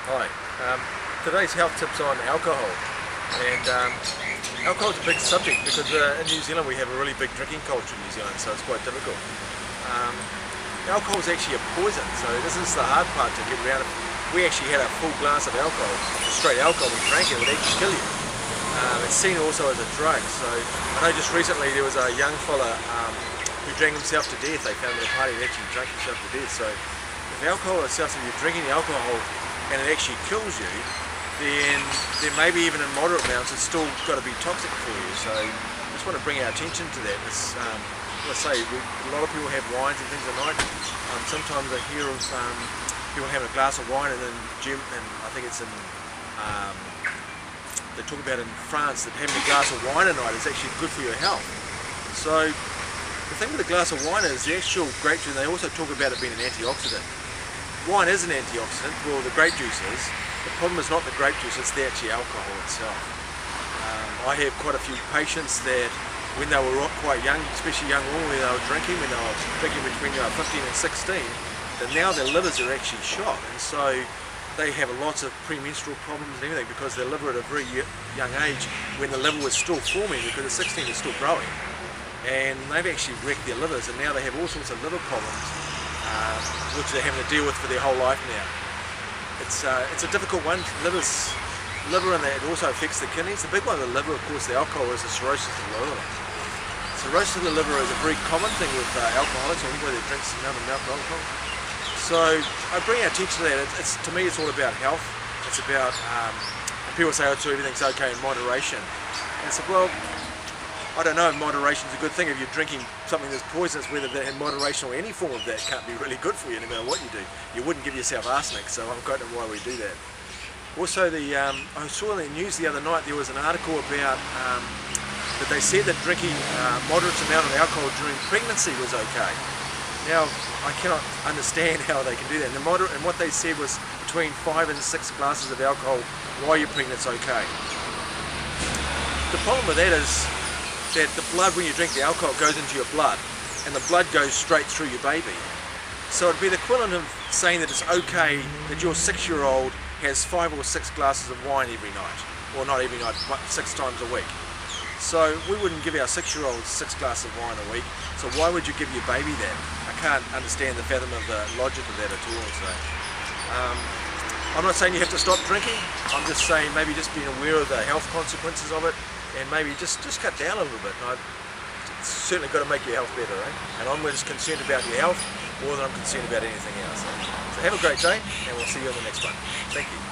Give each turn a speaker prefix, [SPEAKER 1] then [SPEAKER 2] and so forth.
[SPEAKER 1] Hi. Today's health tips on alcohol, and alcohol is a big subject because in New Zealand we have a really big drinking culture in New Zealand, so it's quite difficult. Alcohol is actually a poison, so this is the hard part to get around. If we actually had a full glass of alcohol, straight alcohol, we drank it, it would actually kill you. It's seen also as a drug, so I know just recently there was a young fella who drank himself to death. They found at a party he actually drank himself to death. So if alcohol itself, if you're drinking the alcohol and it actually kills you, then maybe even in moderate amounts it's still got to be toxic for you. So I just want to bring our attention to that. It's, let's say a lot of people have wines and things at night. Sometimes I hear of people having a glass of wine and then gym, and I think it's in they talk about in France that having a glass of wine at night is actually good for your health. So the thing with a glass of wine is the actual grape juice, and they also talk about it being an antioxidant. Wine is an antioxidant, well the grape juice is. The problem is not the grape juice, it's the actual alcohol itself. I have quite a few patients that when they were quite young, especially young women, when they were drinking between 15 and 16, that now their livers are actually shot, and so they have lots of premenstrual problems and everything because their liver at a very young age, when the liver was still forming, because at 16 it's still growing, and they've actually wrecked their livers, and now they have all sorts of liver problems which they're having to deal with for their whole life now. It's a difficult one. Liver, and that it also affects the kidneys. The big one of the liver, of course, the alcohol, is the cirrhosis of the liver. Cirrhosis of the liver is a very common thing with alcoholics, or anybody that drinks amount of alcohol. So I bring our attention to that. To me, it's all about health. It's about, people say, oh, so everything's okay in moderation. And I said, well, I don't know if moderation is a good thing. If you're drinking something that's poisonous, whether that in moderation or any form of that can't be really good for you no matter what you do. You wouldn't give yourself arsenic, so I don't know why we do that. Also, I saw in the news the other night there was an article about that they said that drinking moderate amount of alcohol during pregnancy was okay. Now, I cannot understand how they can do that. And what they said was between 5 and 6 glasses of alcohol while you're pregnant is okay. The problem with that is that the blood, when you drink the alcohol, goes into your blood, and the blood goes straight through your baby. So it'd be the equivalent of saying that it's okay that your 6-year-old has 5 or 6 glasses of wine every night, or not every night, but 6 times a week. So we wouldn't give our 6-year-olds 6 glasses of wine a week, so why would you give your baby that? I can't understand the fathom of the logic of that at all. So I'm not saying you have to stop drinking, I'm just saying maybe just being aware of the health consequences of it, and maybe just cut down a little bit. It's certainly got to make your health better, eh? And I'm just concerned about your health more than I'm concerned about anything else. So have a great day, and we'll see you on the next one. Thank you.